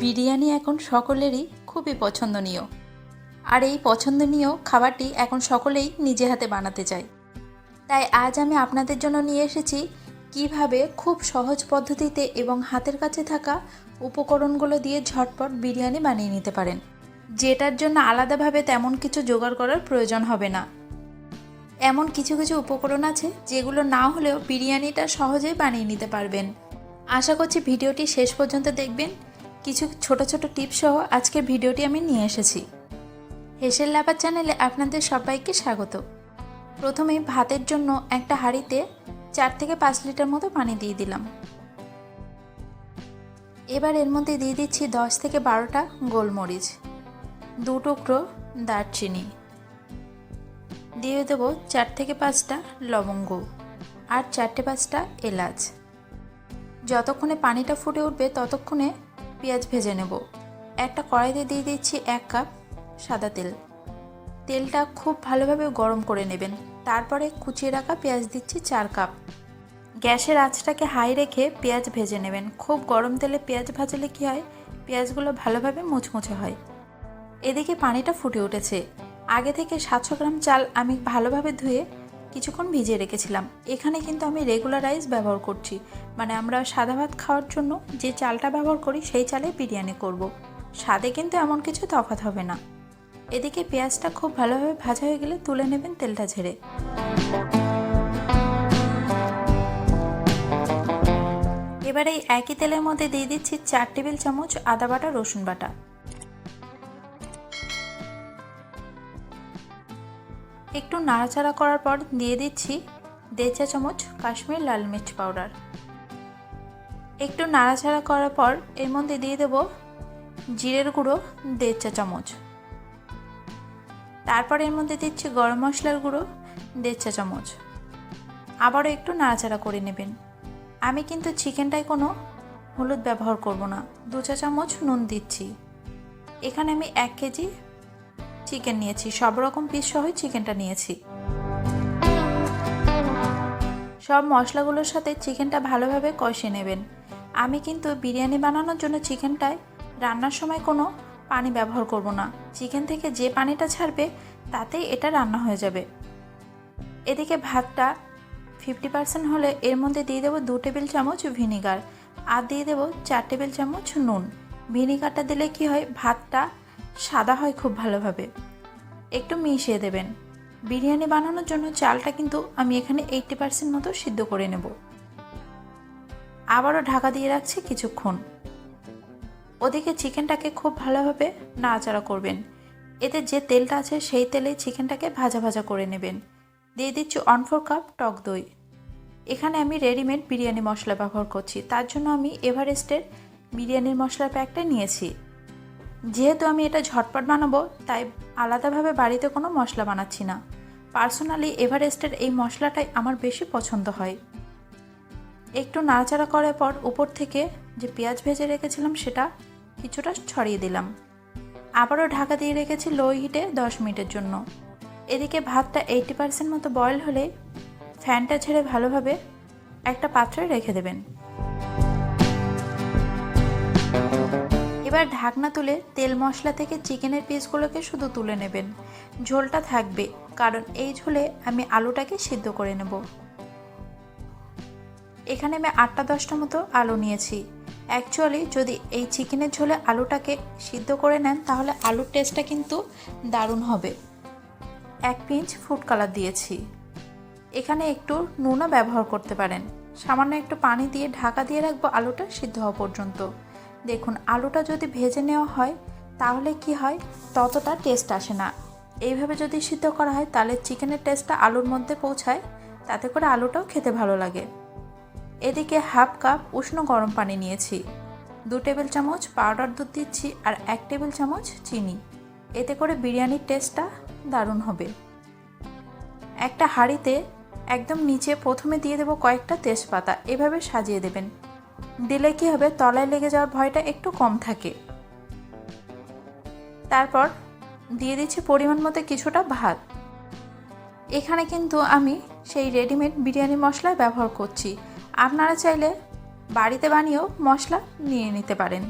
বিরিয়ানি এখন সকলেরই খুবই পছন্দনীয়। আর এই পছন্দনীয় খাবারটি এখন সকলেই নিজে হাতে বানাতে চায়। তাই আজ আমি আপনাদের জন্য নিয়ে এসেছি কিভাবে খুব সহজ পদ্ধতিতে এবং হাতের কাছে থাকা উপকরণগুলো দিয়ে ঝটপট বিরিয়ানি বানিয়ে নিতে পারেন, যেটার জন্য আলাদাভাবে তেমন কিছু জোগাড় করার প্রয়োজন হবে না। এমন কিছু কিছু উপকরণ আছে যেগুলো না হলেও বিরিয়ানিটা সহজেই বানিয়ে নিতে পারবেন। আশা করছি ভিডিওটি শেষ পর্যন্ত দেখবেন। কিছু ছোট ছোট টিপস সহ আজকের ভিডিওটি আমি নিয়ে এসেছি। হেসেল লাভার চ্যানেলে আপনাদের সবাইকে স্বাগত। প্রথমে ভাতের জন্য একটা হাঁড়িতে 4 থেকে 5 লিটার মতো পানি দিয়ে দিলাম। এবার এর মধ্যে দিয়ে দিচ্ছি 10 থেকে 12টা গোলমরিচ, 2 টুকরো দারচিনি, দিয়ে দেবো 4 থেকে 5টা লবঙ্গ আর 4-5টা এলাচ। যতক্ষণে পানিটা ফুটে উঠবে ততক্ষণে পেঁয়াজ ভেজে নেব। একটা কড়াইতে দিয়ে দিচ্ছি 1 কাপ সাদা তেল। তেলটা খুব ভালোভাবে গরম করে নেবেন। তারপরে কুচিয়ে রাখা পেঁয়াজ দিচ্ছি 4 কাপ। গ্যাসের আঁচটাকে হাই রেখে পেঁয়াজ ভেজে নেবেন। খুব গরম তেলে পেঁয়াজ ভাজলে কি হয়, পেঁয়াজগুলো ভালোভাবে মুচমুচে হয়। এদিকে পানিটা ফুটে উঠেছে। আগে থেকে 700 গ্রাম চাল আমি ভালোভাবে ধুয়ে কিছুক্ষণ ভিজিয়ে রেখেছিলাম। এখানে কিন্তু আমি রেগুলার রাইস ব্যবহার করছি, মানে আমরা সাদা ভাত খাওয়ার জন্য যে চালটা ব্যবহার করি সেই চালে বিরিয়ানি করব। স্বাদে কিন্তু এমন কিছু তফাৎ হবে না। এদিকে পেঁয়াজটা খুব ভালোভাবে ভাজা হয়ে গেলে তুলে নেবেন তেলটা ঝেড়ে। এবারে এই একই তেলের মধ্যে দিয়ে দিচ্ছি 4 টেবিল চামচ আদা বাটা রসুন বাটা। একটু নাড়াচাড়া করার পর দিয়ে দিচ্ছি 1.5 চা চামচ কাশ্মীর লাল মির্চ পাউডার। একটু নাড়াচাড়া করার পর এর মধ্যে দিয়ে দেব জিরের গুঁড়ো 1.5 চা চামচ। তারপর এর মধ্যে দিচ্ছি গরম মশলার গুঁড়ো 1.5 চা চামচ। আবারও একটু নাড়াচাড়া করে নেবেন। আমি কিন্তু চিকেনটায় কোনো হলুদ ব্যবহার করব না। 2 চা চামচ নুন দিচ্ছি। এখানে আমি 1 কেজি চিকেন নিয়েছি, সব রকম পিস সহ চিকেনটা নিয়েছি। সব মশলাগুলোর সাথে চিকেনটা ভালোভাবে কষিয়ে নেবেন। আমি কিন্তু বিরিয়ানি বানানোর জন্য চিকেনটায় রান্নার সময় কোনো পানি ব্যবহার করব না। চিকেন থেকে যে পানিটা ছাড়বে তাতেই এটা রান্না হয়ে যাবে। এদিকে ভাতটা 50% হলে এর মধ্যে দিয়ে দেবো 2 টেবিল চামচ ভিনিগার আর দিয়ে দেবো 4 টেবিল চামচ নুন। ভিনিগারটা দিলে কি হয়, ভাতটা সাদা হয় খুব ভালোভাবে। একটু মিশিয়ে দেবেন। বিরিয়ানি বানানোর জন্য চালটা কিন্তু আমি এখানে 80% মতো সিদ্ধ করে নেব। আবারও ঢাকা দিয়ে রাখছি কিছুক্ষণ। ওদিকে চিকেনটাকে খুব ভালোভাবে নাড়াচাড়া করবেন। এতে যে তেলটা আছে সেই তেলে চিকেনটাকে ভাজা ভাজা করে নেবেন। দিয়ে দিচ্ছি 1/4 কাপ টক দই। এখানে আমি রেডিমেড বিরিয়ানি মশলা ব্যবহার করছি, তার জন্য আমি এভারেস্টের বিরিয়ানির মশলার প্যাকটা নিয়েছি। যেহেতু আমি এটা ঝটপট বানাবো তাই আলাদাভাবে বাড়িতে কোনো মশলা বানাচ্ছি না। পার্সোনালি এভারেস্টের এই মশলাটাই আমার বেশি পছন্দ হয়। একটু নাড়াচাড়া করার পর উপর থেকে যে পেঁয়াজ ভেজে রেখেছিলাম সেটা কিছুটা ছড়িয়ে দিলাম। আবারও ঢাকা দিয়ে রেখেছি লো হিটে 10 মিনিটের জন্য। এদিকে ভাতটা 80% মতো বয়েল হলে ফ্যানটা ছেড়ে ভালোভাবে একটা পাত্রে রেখে দেবেন। এবার ঢাকনা তুলে তেল মশলা থেকে চিকেনের পিসগুলোকে শুধু তুলে নেবেন। ঝোলটা থাকবে, কারণ এই ঝোলে আমি আলুটাকে সিদ্ধ করে নেব। এখানে আমি 8-10টা মতো আলু নিয়েছি। অ্যাকচুয়ালি যদি এই চিকেনের ঝোলে আলুটাকে সিদ্ধ করে নেন তাহলে আলুর টেস্টটা কিন্তু দারুণ হবে। 1 পিঞ্চ ফুড কালার দিয়েছি। এখানে একটু নুনও ব্যবহার করতে পারেন। সামান্য একটু পানি দিয়ে ঢাকা দিয়ে রাখবো আলুটা সিদ্ধ হওয়া পর্যন্ত। দেখুন, আলুটা যদি ভেজে নেওয়া হয় তাহলে কি হয়, ততটা টেস্ট আসে না। এইভাবে যদি সিদ্ধ করা হয় তাহলে চিকেনের টেস্টটা আলুর মধ্যে পৌঁছায়, তাতে করে আলুটাও খেতে ভালো লাগে। এদিকে 1/2 কাপ উষ্ণ গরম পানি নিয়েছি। 2 টেবিল চামচ পাউডার দুধ দিচ্ছি আর 1 টেবিল চামচ চিনি। এতে করে বিরিয়ানির টেস্টটা দারুণ হবে। একটা হাঁড়িতে একদম নিচে প্রথমে দিয়ে দেবো কয়েকটা তেজপাতা। এভাবে সাজিয়ে দেবেন। দিলে কি হবে, তলায় লেগে যাওয়ার ভয়টা একটু কম থাকে। তারপর দিয়ে দিচ্ছি পরিমাণ মতো কিছুটা ভাত। এখানে কিন্তু আমি সেই রেডিমেড বিরিয়ানি মশলা ব্যবহার করছি। আপনারা চাইলে বাড়িতে বানিয়েও মশলা নিয়ে নিতে পারেন।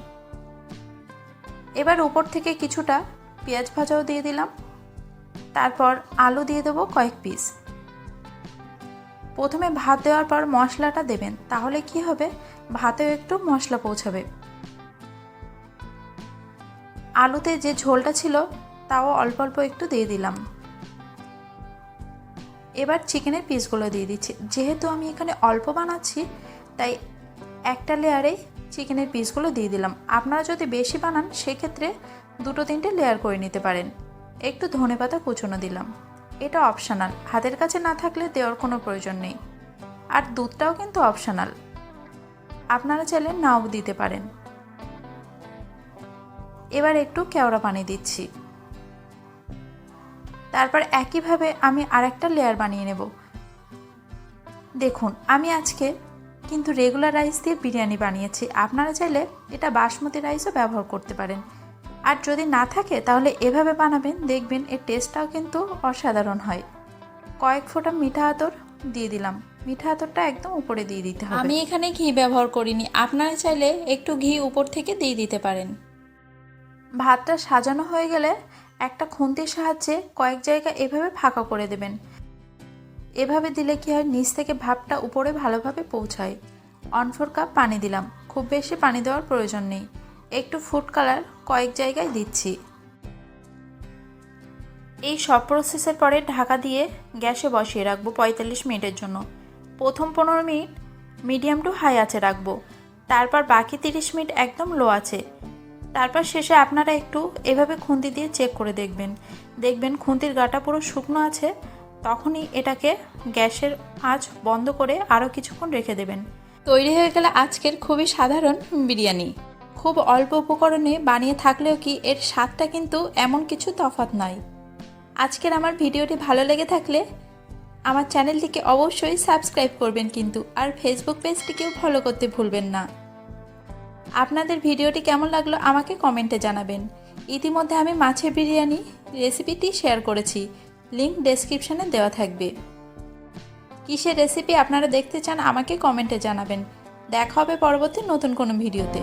এবার উপর থেকে কিছুটা পেঁয়াজ ভাজাও দিয়ে দিলাম। তারপর আলু দিয়ে দেবো কয়েক পিস। প্রথমে ভাত দেওয়ার পর মশলাটা দেবেন, তাহলে কি হবে, ভাতেও একটু মশলা পৌঁছাবে। আলুতে যে ঝোলটা ছিল তাও অল্প অল্প একটু দিয়ে দিলাম। এবার চিকেনের পিসগুলো দিয়ে দিচ্ছি। যেহেতু আমি এখানে অল্প বানাচ্ছি তাই একটা লেয়ারে চিকেনের পিসগুলো দিয়ে দিলাম। আপনারা যদি বেশি বানান সেক্ষেত্রে 2-3টে লেয়ার করে নিতে পারেন। একটু ধনেপাতা কুচনো দিলাম, এটা অপশনাল, হাতের কাছে না থাকলে দেওয়ার কোনো প্রয়োজন নেই। আর দুধটাও কিন্তু অপশনাল, আপনারা চাইলে নাও দিতে পারেন। এবার একটু কেওড়া পানি দিচ্ছি। তারপর একইভাবে আমি আরেকটা লেয়ার বানিয়ে নেব। দেখুন আমি আজকে কিন্তু রেগুলার রাইস দিয়ে বিরিয়ানি বানিয়েছি, আপনারা চাইলে এটা বাসমতি রাইসও ব্যবহার করতে পারেন। আর যদি না থাকে তাহলে এভাবে বানাবেন, দেখবেন এর টেস্টটাও কিন্তু অসাধারণ হয়। কয়েক ফোঁটা মিঠা আতর দিয়ে দিলাম, মিঠা আতরটা একদম উপরে দিয়ে দিতে হবে। আমি এখানে ঘি ব্যবহার করিনি, আপনারা চাইলে একটু ঘি উপর থেকে দিয়ে দিতে পারেন। ভাতটা সাজানো হয়ে গেলে একটা খুন্তির সাহায্যে কয়েক জায়গা এভাবে ফাঁকা করে দেবেন। এভাবে দিলে কি হয়, নিচ থেকে ভাপটা উপরে ভালোভাবে পৌঁছায়। 1/4 কাপ পানি দিলাম, খুব বেশি পানি দেওয়ার প্রয়োজন নেই। একটু ফুড কালার কয়েক জায়গায় দিচ্ছি। এই সব প্রসেসের পরে ঢাকা দিয়ে গ্যাসে বসিয়ে রাখবো 45 মিনিটের জন্য। প্রথম 15 মিনিট মিডিয়াম টু হাই আঁচে রাখবো, তারপর বাকি 30 মিনিট একদম লো আছে। তারপর শেষে আপনারা একটু এভাবে খুন্তি দিয়ে চেক করে দেখবেন খুন্তির গাটা পুরো শুকনো আছে, তখনই এটাকে গ্যাসের আঁচ বন্ধ করে আরও কিছুক্ষণ রেখে দেবেন। তৈরি হয়ে গেলে আজকের খুবই সাধারণ বিরিয়ানি। খুব অল্প উপকরণে বানিয়ে থাকলেও কি এর স্বাদটা কিন্তু এমন কিছু তফাৎ নয়। আজকের আমার ভিডিওটি ভালো লেগে থাকলে আমার চ্যানেলটিকে অবশ্যই সাবস্ক্রাইব করবেন কিন্তু, আর ফেসবুক পেজটিকেও ফলো করতে ভুলবেন না। আপনাদের ভিডিওটি কেমন লাগলো আমাকে কমেন্টে জানাবেন। ইতিমধ্যে আমি মাছের বিরিয়ানি রেসিপিটি শেয়ার করেছি, লিংক ডেসক্রিপশানে দেওয়া থাকবে। কিসের রেসিপি আপনারা দেখতে চান আমাকে কমেন্টে জানাবেন। দেখা হবে পরবর্তী নতুন কোনো ভিডিওতে।